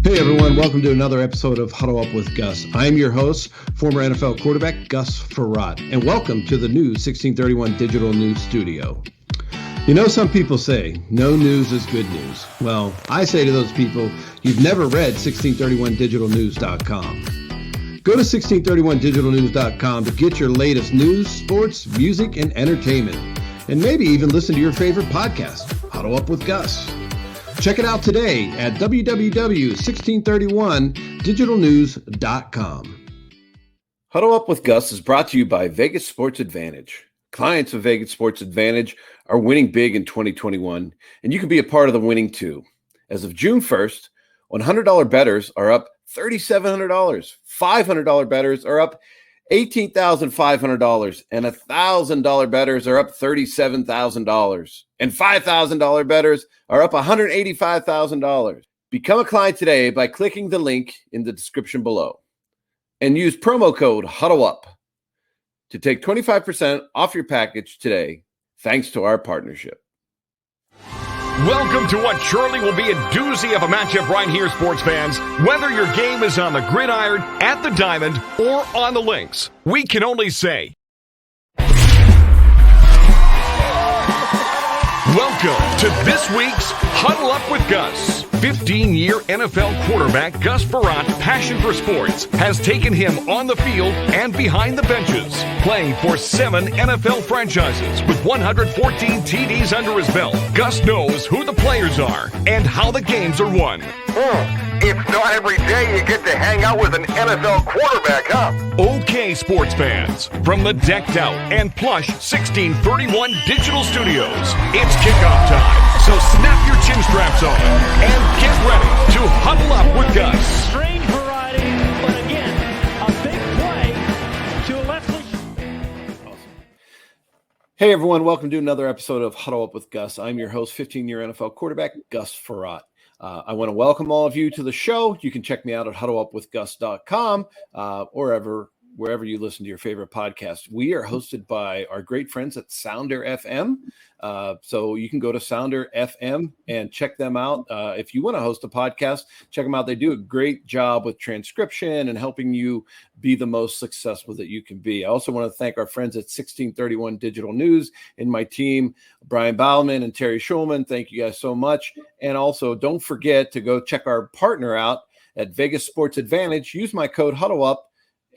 Hey everyone, welcome to another episode of Huddle Up with Gus. I'm your host, former NFL quarterback Gus Frerotte, and welcome to the new 1631 Digital News Studio. You know, some people say, no news is good news. Well, I say to those people, you've never read 1631digitalnews.com. Go to 1631digitalnews.com to get your latest news, sports, music, and entertainment. And maybe even listen to your favorite podcast, Huddle Up with Gus. Check it out today at www.1631digitalnews.com. Huddle Up with Gus is brought to you by Vegas Sports Advantage. Clients of Vegas Sports Advantage are winning big in 2021, and you can be a part of the winning too. As of June 1st, $100 bettors are up $3,700. $500 bettors are up $18,500, and $1,000 bettors are up $37,000, and $5,000 bettors are up $185,000. Become a client today by clicking the link in the description below and use promo code HUDDLEUP to take 25% off your package today, thanks to our partnership. Welcome to what surely will be a doozy of a matchup right here, sports fans. Whether your game is on the gridiron, at the diamond, or on the links, we can only say, welcome to this week's Huddle Up with Gus. 15-year NFL quarterback Gus Frerotte, passion for sports, has taken him on the field and behind the benches, playing for 7 NFL franchises with 114 TDs under his belt. Gus knows who the players are and how the games are won. It's not every day you get to hang out with an NFL quarterback, huh? Okay, sports fans, from the decked out and plush 1631 digital studios, it's kickoff time. So snap your chin straps on and get ready to huddle up with Gus. Strange variety, but again, a big play to Leslie. Awesome. Hey everyone, welcome to another episode of Huddle Up with Gus. I'm your host, 15-year NFL quarterback Gus Frerotte. I want to welcome all of you to the show. You can check me out at huddleupwithgus.com or wherever you listen to your favorite podcast. We are hosted by our great friends at Sounder FM. So you can go to Sounder FM and check them out. If you want to host a podcast, check them out. They do a great job with transcription and helping you be the most successful that you can be. I also want to thank our friends at 1631 Digital News and my team, Brian Bauman and Terry Schulman. Thank you guys so much. And also don't forget to go check our partner out at Vegas Sports Advantage. Use my code HUDDLEUP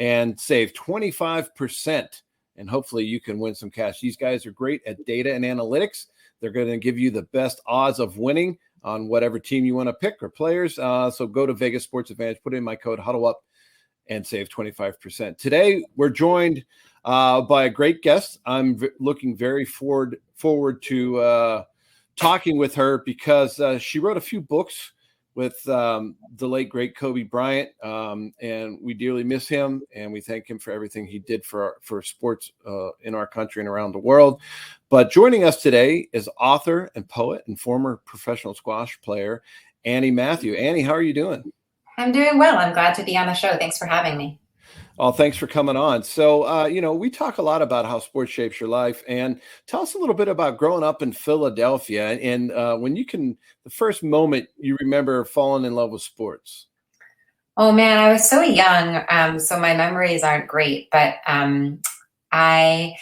and save 25%. And hopefully you can win some cash. These guys are great at data and analytics. They're going to give you the best odds of winning on whatever team you want to pick or players. So go to Vegas Sports Advantage, put in my code HUDDLEUP and save 25%. Today, we're joined by a great guest. I'm looking very forward to talking with her because she wrote a few books with the late, great Kobe Bryant, and we dearly miss him, and we thank him for everything he did for sports in our country and around the world. But joining us today is author and poet and former professional squash player, Annie Mathews. Annie, how are you doing? I'm doing well. I'm glad to be on the show. Thanks for having me. Oh, thanks for coming on. So, we talk a lot about how sports shapes your life, and tell us a little bit about growing up in Philadelphia and the first moment you remember falling in love with sports. Oh man, I was so young. So my memories aren't great, but I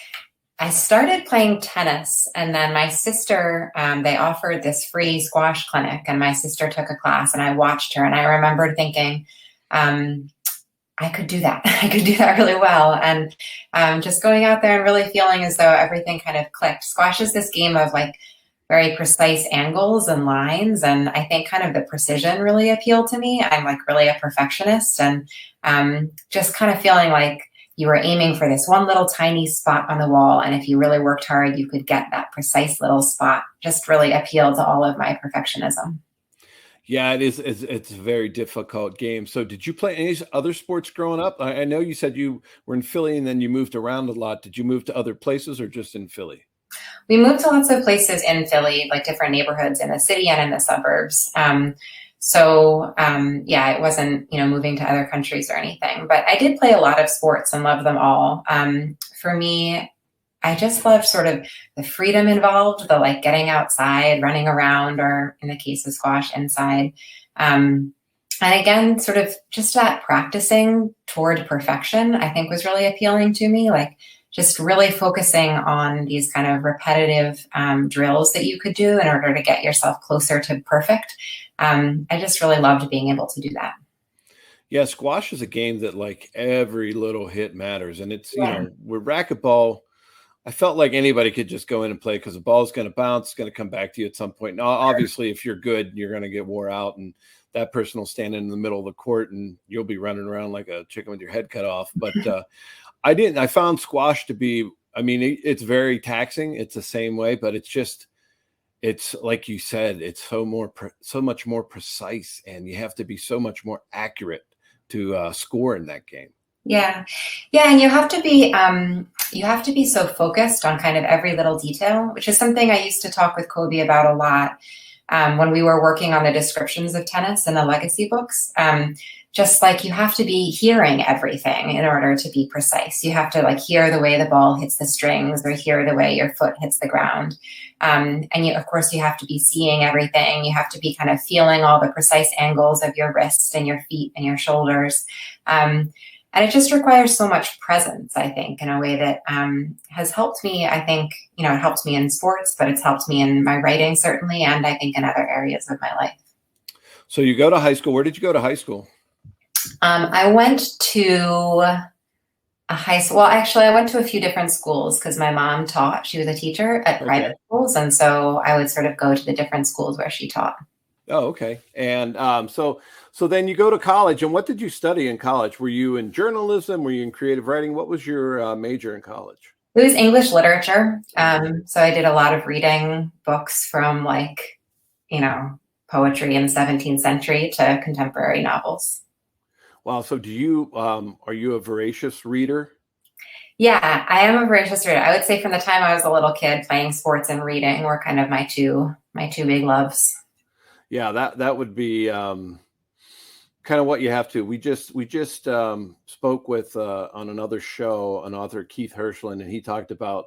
started playing tennis, and then my sister, they offered this free squash clinic, and my sister took a class, and I watched her, and I remembered thinking, I could do that. I could do that really well. And just going out there and really feeling as though everything kind of clicked. Squash is this game of like very precise angles and lines. And I think kind of the precision really appealed to me. I'm like really a perfectionist, and just kind of feeling like you were aiming for this one little tiny spot on the wall. And if you really worked hard, you could get that precise little spot. Just really appealed to all of my perfectionism. Yeah, it is. It's a very difficult game. So did you play any other sports growing up? I know you said you were in Philly and then you moved around a lot. Did you move to other places or just in Philly? We moved to lots of places in Philly, like different neighborhoods in the city and in the suburbs. It wasn't, moving to other countries or anything, but I did play a lot of sports and love them all. For me, I just love sort of the freedom involved, the like getting outside, running around, or in the case of squash, inside. And again, sort of just that practicing toward perfection, I think was really appealing to me. Like just really focusing on these kind of repetitive drills that you could do in order to get yourself closer to perfect. I just really loved being able to do that. Yeah, squash is a game that like every little hit matters. And it's, with racquetball, I felt like anybody could just go in and play because the ball's going to bounce, it's going to come back to you at some point. Now, obviously, if you're good, you're going to get wore out, and that person will stand in the middle of the court and you'll be running around like a chicken with your head cut off. But I found squash to be, it's very taxing. It's the same way, but it's like you said, it's so much more precise, and you have to be so much more accurate to score in that game. Yeah. And you have to be so focused on kind of every little detail, which is something I used to talk with Kobe about a lot when we were working on the descriptions of tennis in the legacy books. Just like you have to be hearing everything in order to be precise. You have to like hear the way the ball hits the strings or hear the way your foot hits the ground. And of course, you have to be seeing everything. You have to be kind of feeling all the precise angles of your wrists and your feet and your shoulders. And it just requires so much presence, I think, in a way that has helped me. I think, it helped me in sports, but it's helped me in my writing, certainly, and I think in other areas of my life. So you go to high school. Where did you go to high school? I went to a high school. Well, actually, I went to a few different schools because my mom taught. She was a teacher at private schools, and so I would sort of go to the different schools where she taught. Oh, okay. And so then you go to college, and what did you study in college? Were you in journalism? Were you in creative writing? What was your major in college? It was English literature. So I did a lot of reading books from poetry in the 17th century to contemporary novels. Wow. So are you a voracious reader? Yeah, I am a voracious reader. I would say from the time I was a little kid, playing sports and reading were kind of my two big loves. Yeah, that would be kind of what you have to. We just spoke with on another show an author, Keith Hirschland, and he talked about,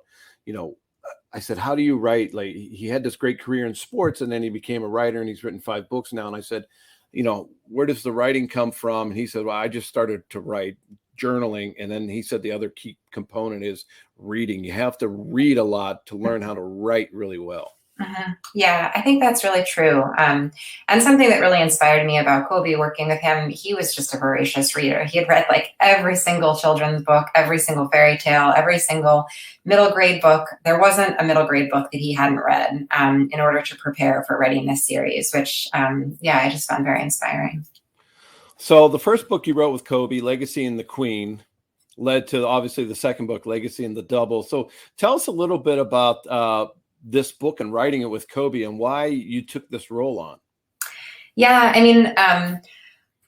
I said, how do you write? Like he had this great career in sports, and then he became a writer, and he's written 5 books now. And I said, where does the writing come from? And he said, well, I just started to write journaling. And then he said the other key component is reading. You have to read a lot to learn how to write really well. Mm-hmm. Yeah, I think that's really true. And something that really inspired me about Kobe, working with him, he was just a voracious reader. He had read like every single children's book, every single fairy tale, every single middle grade book. There wasn't a middle grade book that he hadn't read in order to prepare for writing this series, which, I just found very inspiring. So the first book you wrote with Kobe, Legacy and the Queen, led to obviously the second book, Legacy and the Double. So tell us a little bit about this book and writing it with Kobe and why you took this role on. Yeah,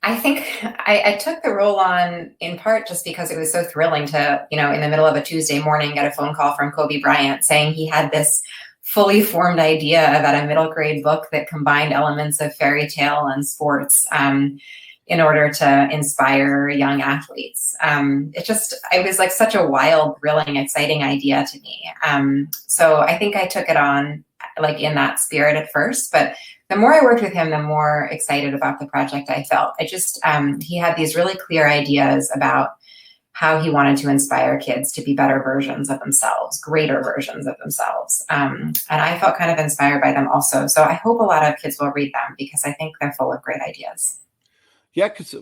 I think I took the role on in part just because it was so thrilling to, in the middle of a Tuesday morning, get a phone call from Kobe Bryant saying he had this fully formed idea about a middle grade book that combined elements of fairy tale and sports in order to inspire young athletes. It was like such a wild, thrilling, exciting idea to me. So I think I took it on like in that spirit at first, but the more I worked with him, the more excited about the project I felt. He had these really clear ideas about how he wanted to inspire kids to be better versions of themselves, greater versions of themselves. And I felt kind of inspired by them also. So I hope a lot of kids will read them because I think they're full of great ideas. Yeah, because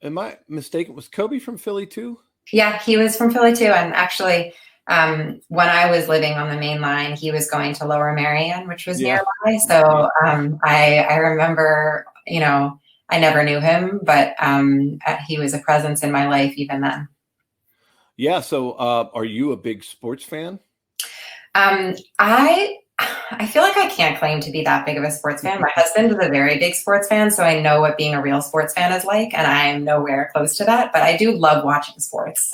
am I mistaken? Was Kobe from Philly too? Yeah, he was from Philly too. And actually, when I was living on the main line, he was going to Lower Merion, which was nearby. So I remember, I never knew him, but he was a presence in my life even then. Yeah. So are you a big sports fan? I feel like I can't claim to be that big of a sports fan. My husband is a very big sports fan, so I know what being a real sports fan is like, and I am nowhere close to that, but I do love watching sports.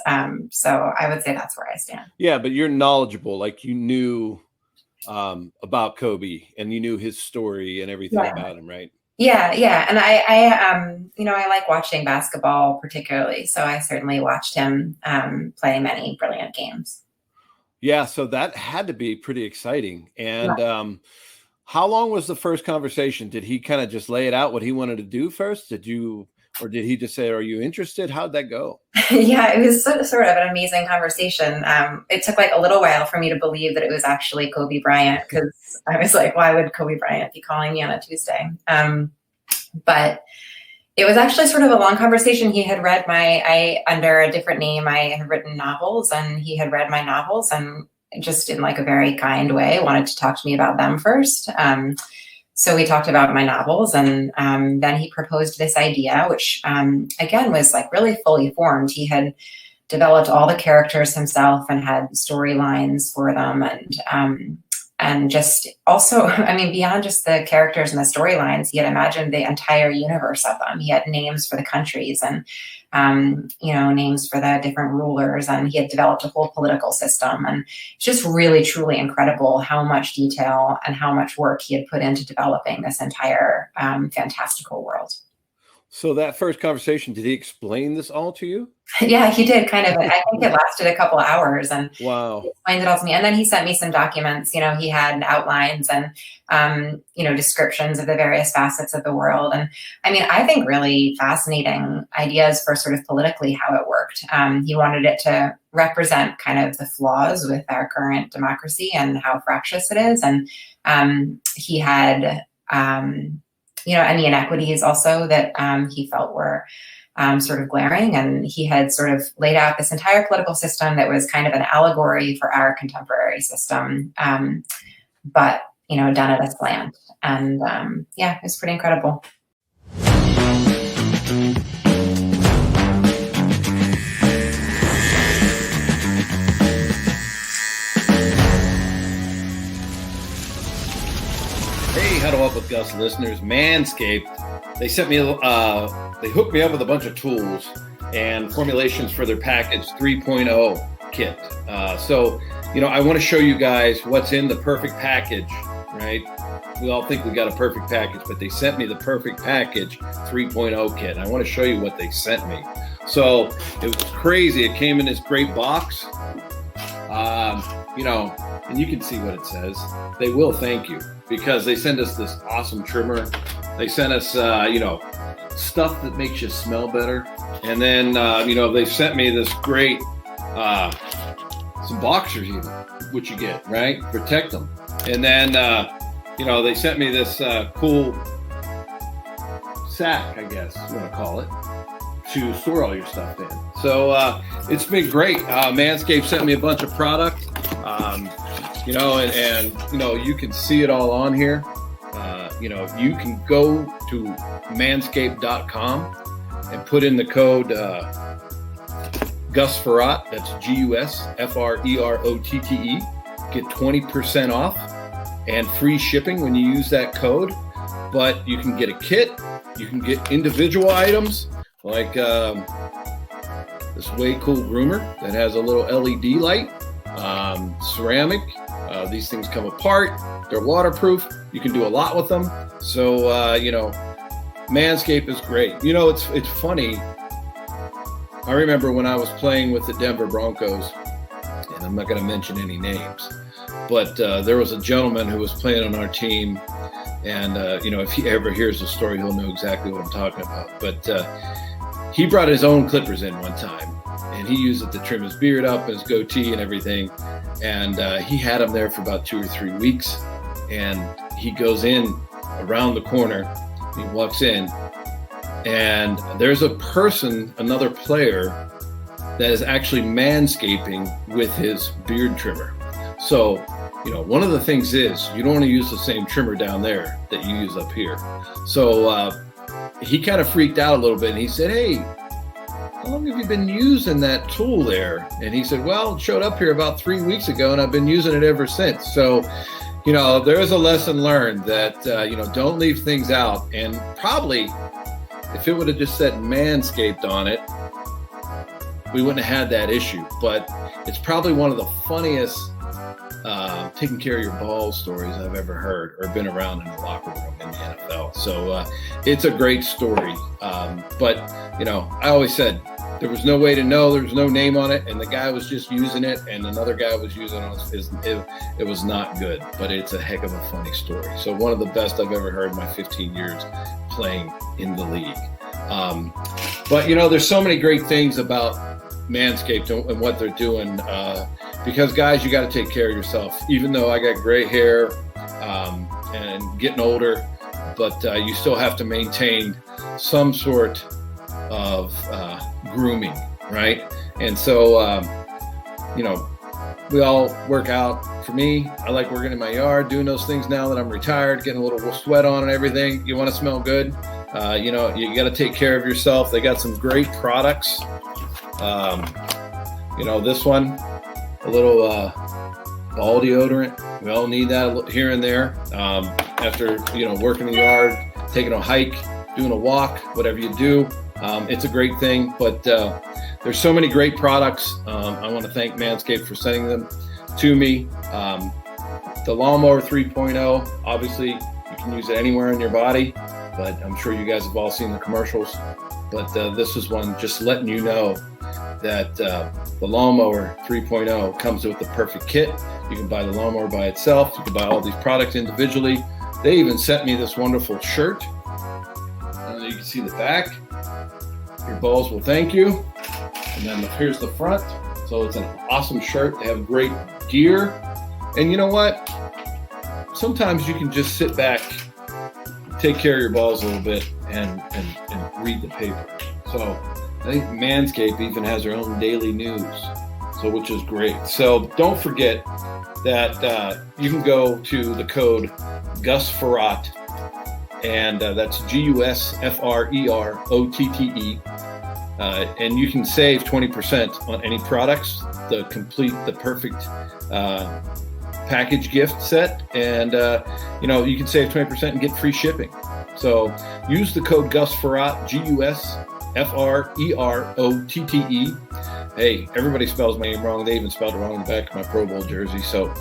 So I would say that's where I stand. Yeah, but you're knowledgeable. Like you knew about Kobe and you knew his story and everything about him, right? Yeah. And I like watching basketball particularly, so I certainly watched him play many brilliant games. Yeah, so that had to be pretty exciting. And How long was the first conversation? Did he kind of just lay it out what he wanted to do first? Did he just say, "Are you interested?" How'd that go? Yeah, it was sort of an amazing conversation. It took like a little while for me to believe that it was actually Kobe Bryant, because I was like, why would Kobe Bryant be calling me on a Tuesday? But it was actually sort of a long conversation. He had read under a different name, I had written novels, and he had read my novels, and just in like a very kind way wanted to talk to me about them first. So we talked about my novels, and then he proposed this idea, which again was like really fully formed. He had developed all the characters himself and had storylines for them, and just also, I mean, beyond just the characters and the storylines, he had imagined the entire universe of them. He had names for the countries and names for the different rulers, and he had developed a whole political system. And it's just really, truly incredible how much detail and how much work he had put into developing this entire fantastical world. So that first conversation, did he explain this all to you? Yeah, he did, kind of. I think it lasted a couple hours, and wow, he explained it all to me. And then he sent me some documents. He had outlines and descriptions of the various facets of the world. And I mean, I think really fascinating ideas for sort of politically how it worked. He wanted it to represent kind of the flaws with our current democracy and how fractious it is. And he had and the inequities also that he felt were sort of glaring. And he had sort of laid out this entire political system that was kind of an allegory for our contemporary system, but, done at a slant. And it was pretty incredible. Huddle Up with Gus listeners, Manscaped, they sent me, they hooked me up with a bunch of tools and formulations for their package 3.0 kit. So, I want to show you guys what's in the perfect package, right? We all think we got a perfect package, but they sent me the perfect package 3.0 kit. And I want to show you what they sent me. So it was crazy. It came in this great box, and you can see what it says. They will thank you, because they send us this awesome trimmer. They sent us, stuff that makes you smell better. And then, they sent me this great, some boxers even, which you get, right? Protect them. And then, they sent me this cool sack, I guess you want to call it, to store all your stuff in. So it's been great. Manscaped sent me a bunch of product. You can see it all on here. You can go to manscaped.com and put in the code Gus Frerotte, that's GUSFREROTTE, get 20% off and free shipping when you use that code. But you can get a kit, you can get individual items like this way cool groomer that has a little LED light, ceramic. These things come apart. They're waterproof. You can do a lot with them. So, Manscaped is great. It's funny. I remember when I was playing with the Denver Broncos, and I'm not going to mention any names, but there was a gentleman who was playing on our team. And, if he ever hears the story, he'll know exactly what I'm talking about. But he brought his own clippers in one time, and he used it to trim his beard up and his goatee and everything. And he had them there for about 2 or 3 weeks. And he goes in around the corner, he walks in, and there's another player that is actually manscaping with his beard trimmer. So, one of the things is you don't want to use the same trimmer down there that you use up here. So he kind of freaked out a little bit, and he said, "Hey, how long have you been using that tool there?" And he said, "Well, it showed up here about 3 weeks ago, and I've been using it ever since." So, there's a lesson learned that, don't leave things out. And probably if it would have just said Manscaped on it, we wouldn't have had that issue. But it's probably one of the funniest taking care of your balls stories I've ever heard or been around in the locker room in the NFL. So it's a great story. But, I always said, there was no way to know. There was no name on it, and the guy was just using it, and another guy was using it. It was not good, but it's a heck of a funny story. So one of the best I've ever heard in my 15 years playing in the league. But, you know, there's so many great things about Manscaped and what they're doing because, guys, you got to take care of yourself. Even though I got gray hair and getting older, but you still have to maintain some sort of grooming, right? And so, you know, we all work out. For me, I like working in my yard, doing those things now that I'm retired, getting a little sweat on and everything. You want to smell good. You know, you got to take care of yourself. They got some great products. You know, this one, a little ball deodorant. We all need that here and there. After, you know, working in the yard, taking a hike, doing a walk, whatever you do. It's a great thing, but there's so many great products. I want to thank Manscaped for sending them to me. The Lawnmower 3.0, obviously you can use it anywhere in your body, but I'm sure you guys have all seen the commercials. But this is one just letting you know that the Lawnmower 3.0 comes with the perfect kit. You can buy the lawnmower by itself. You can buy all these products individually. They even sent me this wonderful shirt. You can see the back. Your balls will thank you. And then here's the front. So it's an awesome shirt. They have great gear. And you know what? Sometimes you can just sit back, take care of your balls a little bit, and read the paper. So I think Manscaped even has their own daily news, so which is great. So don't forget that you can go to the code Gus Frerotte, and that's GUSFREROTTE, and you can save 20% on any products. The perfect package gift set, and you know, you can save 20% and get free shipping. So use the code Gus Frerotte, GUSFREROTTE. Hey, everybody spells my name wrong. They even spelled it wrong in the back of my Pro Bowl jersey. So,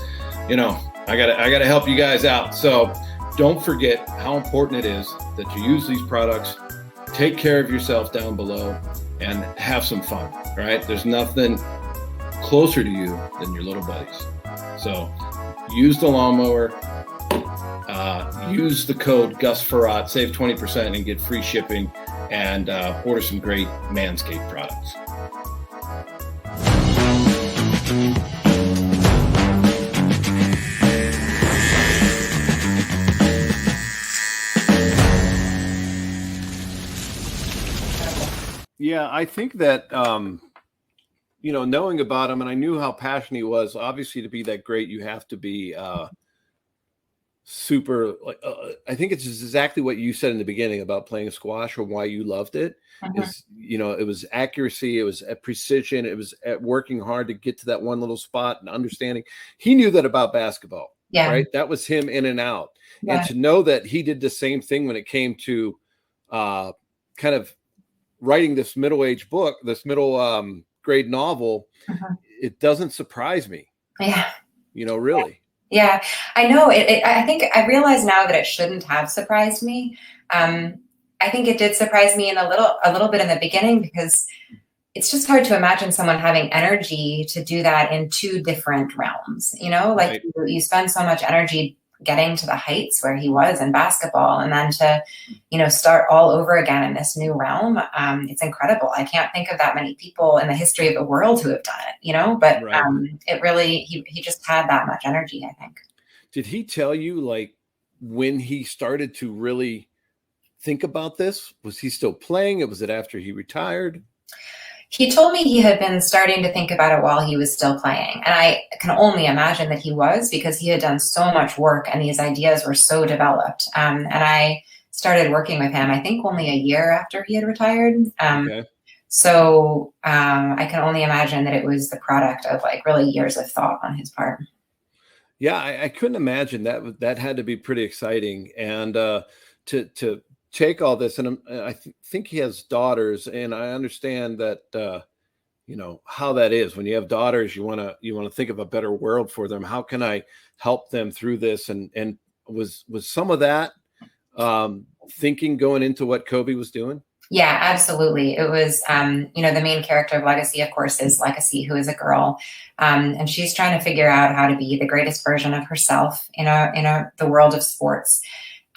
you know, I gotta help you guys out. So don't forget how important it is that you use these products. Take care of yourself down below and have some fun, right? There's nothing closer to you than your little buddies. So use the lawnmower, use the code Gus Frerotte, save 20% and get free shipping, and order some great Manscaped products. Yeah, I think that, you know, knowing about him, and I knew how passionate he was, obviously to be that great, you have to be super, like, I think it's exactly what you said in the beginning about playing squash or why you loved it. Is, you know, it was accuracy, it was at precision, it was at working hard to get to that one little spot and understanding. He knew that about basketball, right? That was him in and out. And to know that he did the same thing when it came to kind of writing this middle-aged book, this middle grade novel, it doesn't surprise me. Yeah. You know, really. Yeah, I know. I think I realize now that it shouldn't have surprised me. I think it did surprise me in a little bit in the beginning, because it's just hard to imagine someone having energy to do that in two different realms. You know, like you spend so much energy getting to the heights where he was in basketball, and then to, you know, start all over again in this new realm. It's incredible. I can't think of that many people in the history of the world who have done it, you know, but it really, he just had that much energy, I think. Did he tell you, like, when he started to really think about this? Was he still playing? Was it after he retired? He told me he had been starting to think about it while he was still playing. And I can only imagine that he was, because he had done so much work and these ideas were so developed. And I started working with him, I think, only a year after he had retired. So I can only imagine that it was the product of, like, really years of thought on his part. Yeah, I couldn't imagine that had to be pretty exciting. And to take all this, and I think he has daughters, and I understand that you know how that is when you have daughters. You want to think of a better world for them. How can I help them through this? And was some of that thinking going into what Kobe was doing? Yeah, absolutely. It was, the main character of Legacy, of course, is Legacy, who is a girl, and she's trying to figure out how to be the greatest version of herself in the world of sports.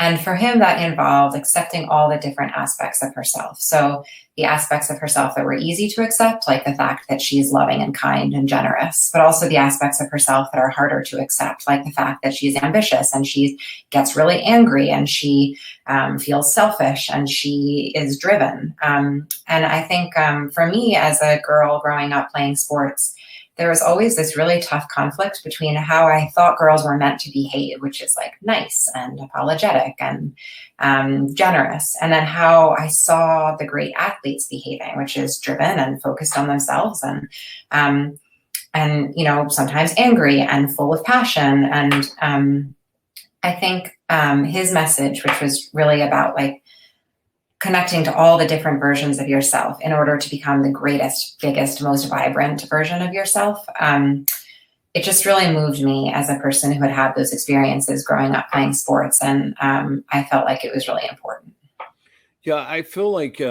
And for him, that involved accepting all the different aspects of herself. So the aspects of herself that were easy to accept, like the fact that she's loving and kind and generous, but also the aspects of herself that are harder to accept, like the fact that she's ambitious and she gets really angry and she feels selfish and she is driven. And I think for me, as a girl growing up playing sports, there was always this really tough conflict between how I thought girls were meant to behave, which is like nice and apologetic and generous, and then how I saw the great athletes behaving, which is driven and focused on themselves and sometimes angry and full of passion. And I think his message, which was really about like connecting to all the different versions of yourself in order to become the greatest, biggest, most vibrant version of yourself. It just really moved me as a person who had had those experiences growing up playing sports. And I felt like it was really important. Yeah, I feel like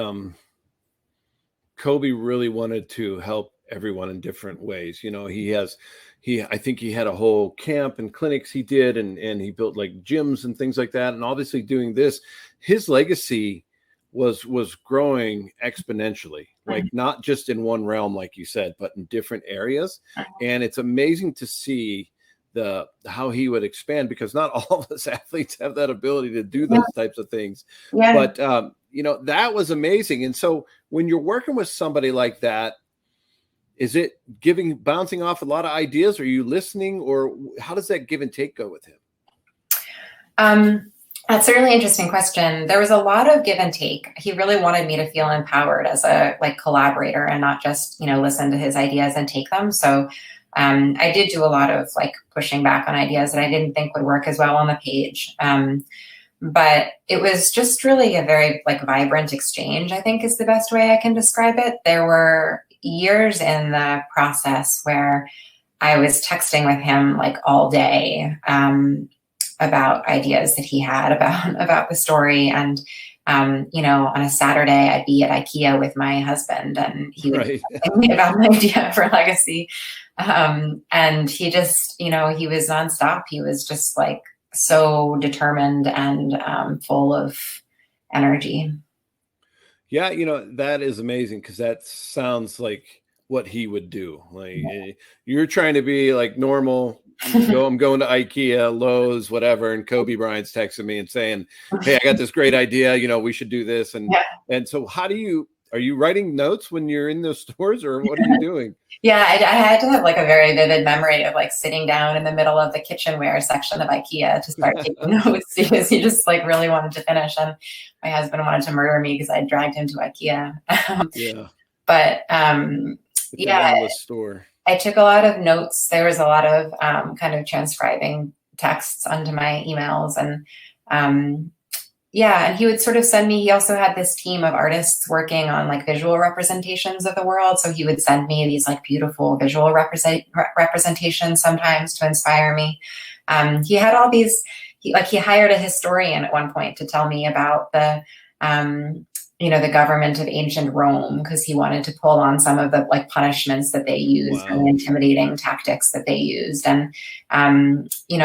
Kobe really wanted to help everyone in different ways. I think he had a whole camp and clinics he did, and he built like gyms and things like that. And obviously doing this, his legacy was growing exponentially, like not just in one realm, like you said, but in different areas. And it's amazing to see how he would expand, because not all of us athletes have that ability to do those types of things. Yeah. But that was amazing. And so when you're working with somebody like that, is it bouncing off a lot of ideas? Are you listening, or how does that give and take go with him? That's a really interesting question. There was a lot of give and take. He really wanted me to feel empowered as a collaborator and not just, listen to his ideas and take them. So I did do a lot of pushing back on ideas that I didn't think would work as well on the page. But it was just really a very vibrant exchange, I think is the best way I can describe it. There were years in the process where I was texting with him all day, about ideas that he had about the story. And, on a Saturday, I'd be at IKEA with my husband and he would tell me about an idea for Legacy. And he just, he was nonstop. He was just so determined and full of energy. Yeah. That is amazing, because that sounds like what he would do. You're trying to be normal. I'm going to IKEA, Lowe's, whatever, and Kobe Bryant's texting me and saying, "Hey, I got this great idea. We should do this." And so, are you writing notes when you're in those stores, or what are you doing? Yeah, I had to have a very vivid memory of sitting down in the middle of the kitchenware section of IKEA to start taking notes, because he just really wanted to finish, and my husband wanted to murder me because I dragged him to IKEA. But endless store. I took a lot of notes. There was a lot of kind of transcribing texts onto my emails. And and he would sort of send me, he also had this team of artists working on visual representations of the world. So he would send me these beautiful visual representations sometimes to inspire me. He had all these, he hired a historian at one point to tell me about the government of ancient Rome, because he wanted to pull on some of the punishments that they used and the intimidating tactics that they used. And,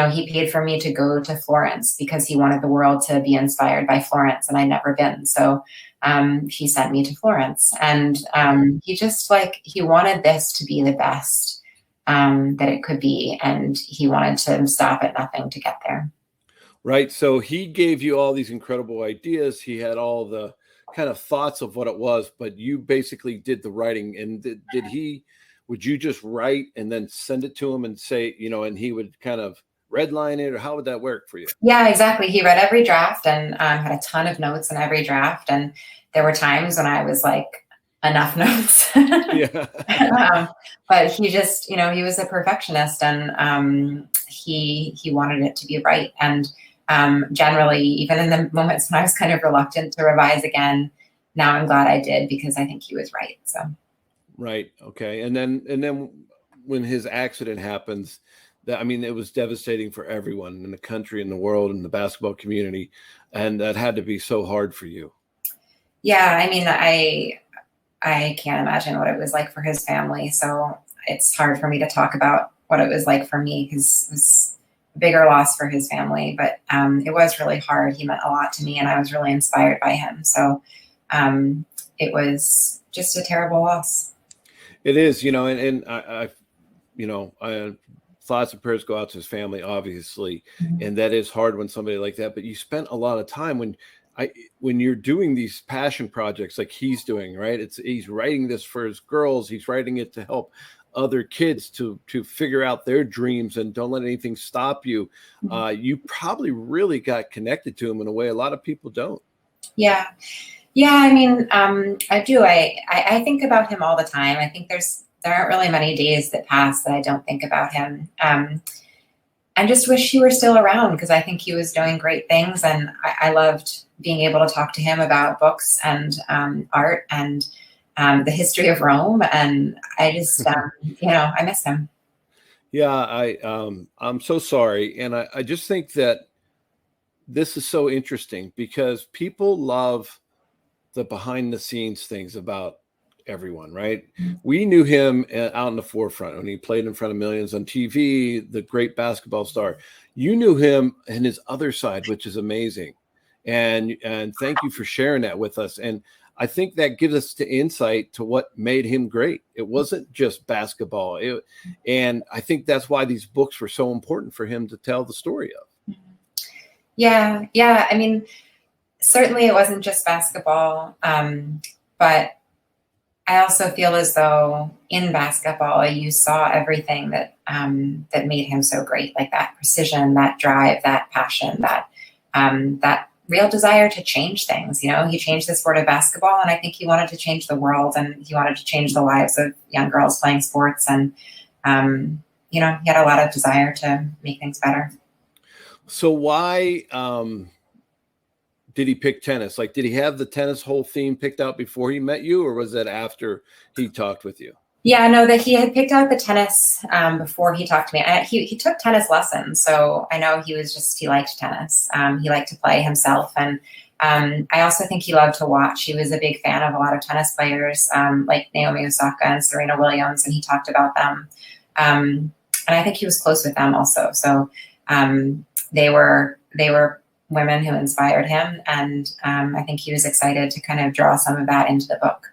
he paid for me to go to Florence because he wanted the world to be inspired by Florence, and I'd never been. So he sent me to Florence, and he just he wanted this to be the best that it could be. And he wanted to stop at nothing to get there. Right. So he gave you all these incredible ideas. He had all the kind of thoughts of what it was, but you basically did the writing. And would you just write and then send it to him and say, and he would kind of redline it, or how would that work for you? Yeah, exactly. He read every draft and had a ton of notes in every draft. And there were times when I was enough notes. But he just, he was a perfectionist, and he wanted it to be right. And generally, even in the moments when I was kind of reluctant to revise again, now I'm glad I did, because I think he was right. So. Right. Okay. And then when his accident happens, it was devastating for everyone in the country, in the world, in the basketball community. And that had to be so hard for you. Yeah, I mean, I can't imagine what it was like for his family. So it's hard for me to talk about what it was like for me because it was a bigger loss for his family. But it was really hard. He meant a lot to me, and I was really inspired by him. So it was just a terrible loss. It is, and I thoughts and prayers go out to his family, obviously, and that is hard when somebody like that. But you spent a lot of time when you're doing these passion projects like he's doing, right? He's writing this for his girls. He's writing it to help other kids to figure out their dreams and don't let anything stop you. You probably really got connected to him in a way a lot of people don't. Yeah. I mean, I do. I think about him all the time. I think there aren't really many days that pass that I don't think about him. I just wish he were still around because I think he was doing great things, and I loved being able to talk to him about books and art and the history of Rome. And I just, I miss him. Yeah, I'm so sorry, and I just think that this is so interesting because people love the behind the scenes things about everyone, right? We knew him out in the forefront when he played in front of millions on TV, the great basketball star. You knew him and his other side, which is amazing. And thank you for sharing that with us. And I think that gives us the insight to what made him great. It wasn't just basketball. And I think that's why these books were so important for him to tell the story of. Yeah. I mean, certainly it wasn't just basketball, but I also feel as though in basketball you saw everything that made him so great, like that precision, that drive, that passion, that real desire to change things. He changed the sport of basketball, and I think he wanted to change the world, and he wanted to change the lives of young girls playing sports, and he had a lot of desire to make things better. So why did he pick tennis? Like, did he have the tennis whole theme picked out before he met you, or was that after he talked with you? Yeah, no, that he had picked out the tennis before he talked to me. He took tennis lessons, so I know he liked tennis. He liked to play himself, and I also think he loved to watch. He was a big fan of a lot of tennis players like Naomi Osaka and Serena Williams, and he talked about them. And I think he was close with them also. So they were women who inspired him, and I think he was excited to kind of draw some of that into the book.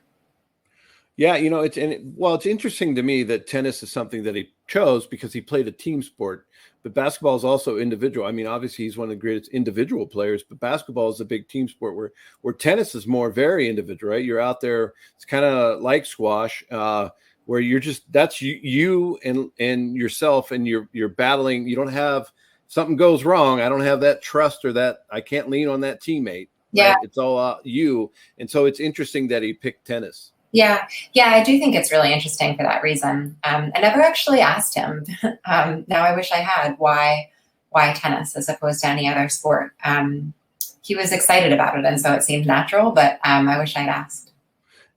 Yeah, it's interesting to me that tennis is something that he chose because he played a team sport, but basketball is also individual. I mean, obviously he's one of the greatest individual players, but basketball is a big team sport where tennis is more very individual, right? You're out there, it's kind of like squash, where you're that's you and yourself, and you're battling. You don't have something goes wrong. I don't have that trust or that I can't lean on that teammate. Yeah, right? It's all you. And so it's interesting that he picked tennis. Yeah, I do think it's really interesting for that reason. I never actually asked him. Now I wish I had why tennis as opposed to any other sport. He was excited about it, and so it seemed natural. But I wish I'd asked.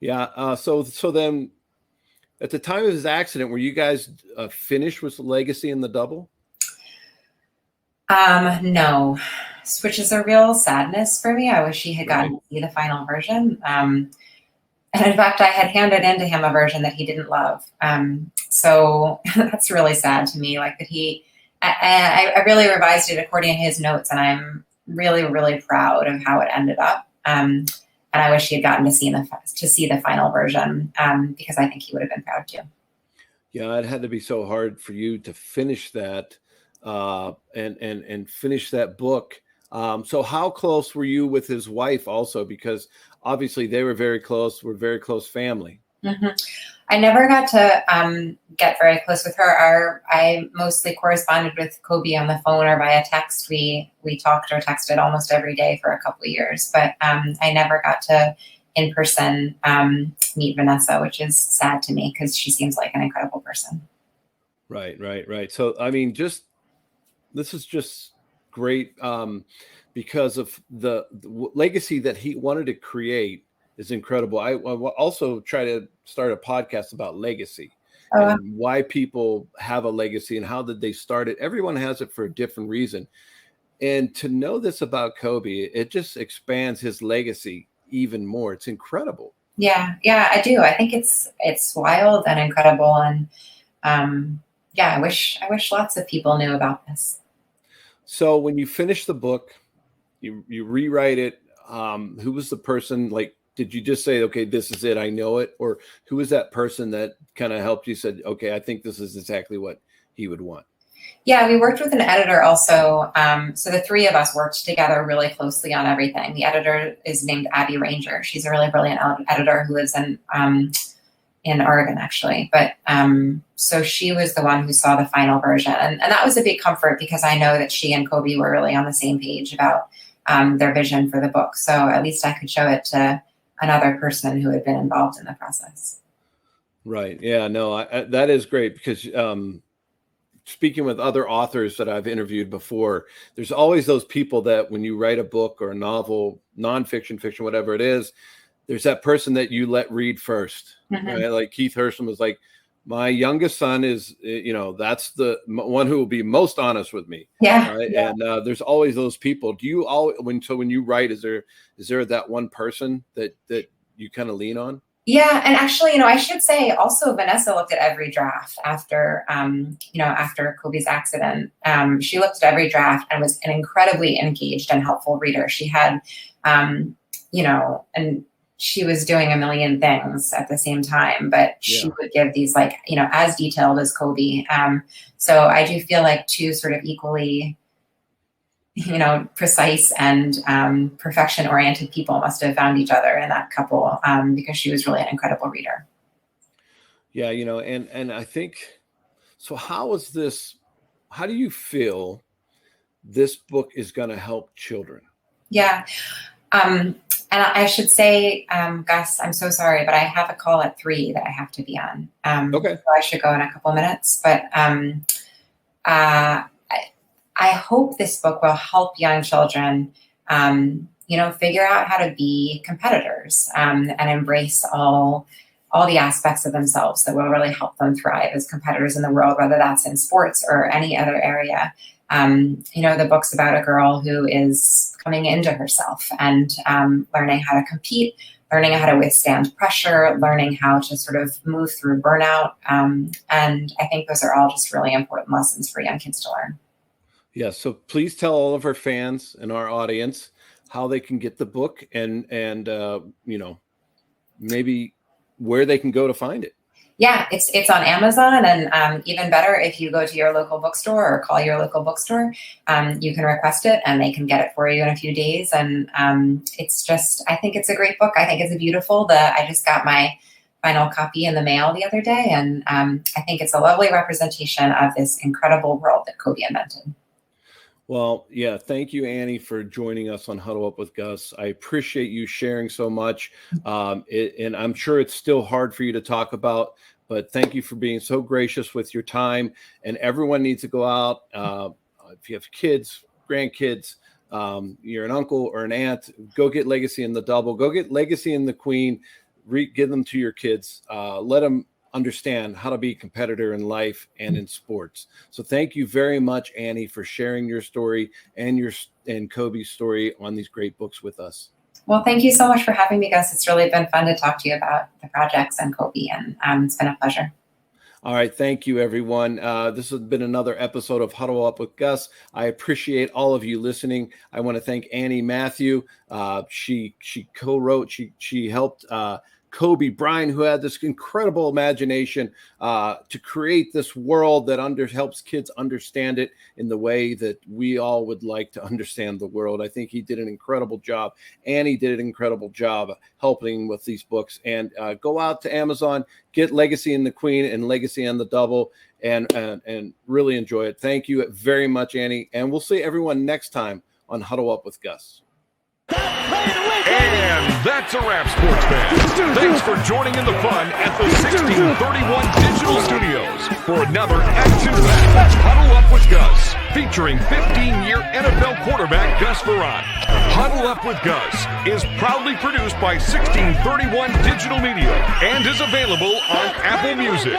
Yeah. So then, at the time of his accident, were you guys finished with Legacy in the double? No, which is a real sadness for me. I wish he had gotten to see the final version. And in fact, I had handed into him a version that he didn't love. So that's really sad to me. Like that I really revised it according to his notes, and I'm really, really proud of how it ended up. And I wish he had gotten to see the final version because I think he would have been proud too. Yeah, it had to be so hard for you to finish that and finish that book. So how close were you with his wife also? Because obviously they were very close. We're very close family. Mm-hmm. I never got to get very close with her. I mostly corresponded with Kobe on the phone or via text. We talked or texted almost every day for a couple of years, but I never got to in person meet Vanessa, which is sad to me because she seems like an incredible person. Right. So, I mean, this is just great because of the legacy that he wanted to create is incredible. I will also try to start a podcast about legacy and why people have a legacy and how did they start it. Everyone has it for a different reason. And to know this about Kobe, it just expands his legacy even more. It's incredible. Yeah, I do. I think it's wild and incredible, and I wish lots of people knew about this. So when you finish the book, you rewrite it. Who was the person? Like, did you just say, okay, this is it, I know it? Or who was that person that kind of helped you, said, okay, I think this is exactly what he would want? Yeah, we worked with an editor also. So the three of us worked together really closely on everything. The editor is named Abby Ranger. She's a really brilliant editor who lives in Oregon, actually. But so she was the one who saw the final version. And that was a big comfort, because I know that she and Kobe were really on the same page about their vision for the book. So at least I could show it to another person who had been involved in the process. Right. Yeah, no, that is great, because speaking with other authors that I've interviewed before, there's always those people that when you write a book or a novel, nonfiction, fiction, whatever it is, there's that person that you let read first. Mm-hmm. Right? Like Keith Hersham was like, my youngest son is, that's the one who will be most honest with me. Yeah. Right? Yeah. And there's always those people. Do you when you write, is there that one person that you kind of lean on? Yeah. And actually, I should say also Vanessa looked at every draft after Kobe's accident. She looked at every draft and was an incredibly engaged and helpful reader. She had, and she was doing a million things at the same time, but she would give these as detailed as Kobe. So I do feel like two sort of equally, precise and perfection-oriented people must have found each other in that couple, because she was really an incredible reader. Yeah, and I think, so how do you feel this book is going to help children? Yeah. And I should say, Gus, I'm so sorry, but I have a call at 3 that I have to be on. Okay. So I should go in a couple minutes, but I hope this book will help young children, figure out how to be competitors, and embrace all the aspects of themselves that will really help them thrive as competitors in the world, whether that's in sports or any other area. The book's about a girl who is coming into herself and learning how to compete, learning how to withstand pressure, learning how to sort of move through burnout. And I think those are all just really important lessons for young kids to learn. Yeah, so please tell all of our fans and our audience how they can get the book and maybe where they can go to find it. Yeah, it's on Amazon, and even better, if you go to your local bookstore or call your local bookstore, you can request it and they can get it for you in a few days. And I think it's a great book. I think it's beautiful. I just got my final copy in the mail the other day, and I think it's a lovely representation of this incredible world that Kobe invented. Well, yeah, thank you, Annie, for joining us on Huddle Up with Gus. I appreciate you sharing so much. And I'm sure it's still hard for you to talk about, but thank you for being so gracious with your time. And everyone needs to go out. If you have kids, grandkids, you're an uncle or an aunt, go get Legacy and the Double. Go get Legacy and the Queen. Give them to your kids. Let them understand how to be a competitor in life and in sports. So thank you very much, Annie, for sharing your story and Kobe's story on these great books with us. Well, thank you so much for having me, Gus. It's really been fun to talk to you about the projects and Kobe, and it's been a pleasure. All right. Thank you, everyone. This has been another episode of Huddle Up with Gus. I appreciate all of you listening. I want to thank Annie Mathews. She co-wrote, she helped Kobe Bryant, who had this incredible imagination to create this world that helps kids understand it in the way that we all would like to understand the world. I think he did an incredible job. Annie did an incredible job helping with these books. And go out to Amazon, get Legacy and the Queen and Legacy and the Double, and really enjoy it. Thank you very much, Annie. And we'll see everyone next time on Huddle Up with Gus. And that's a wrap, sports fans. Thanks for joining in the fun at the 1631 Digital Studios for another action-packed Huddle Up with Gus, featuring 15-year NFL quarterback Gus Frerotte. Huddle Up with Gus is proudly produced by 1631 Digital Media and is available on Apple Music.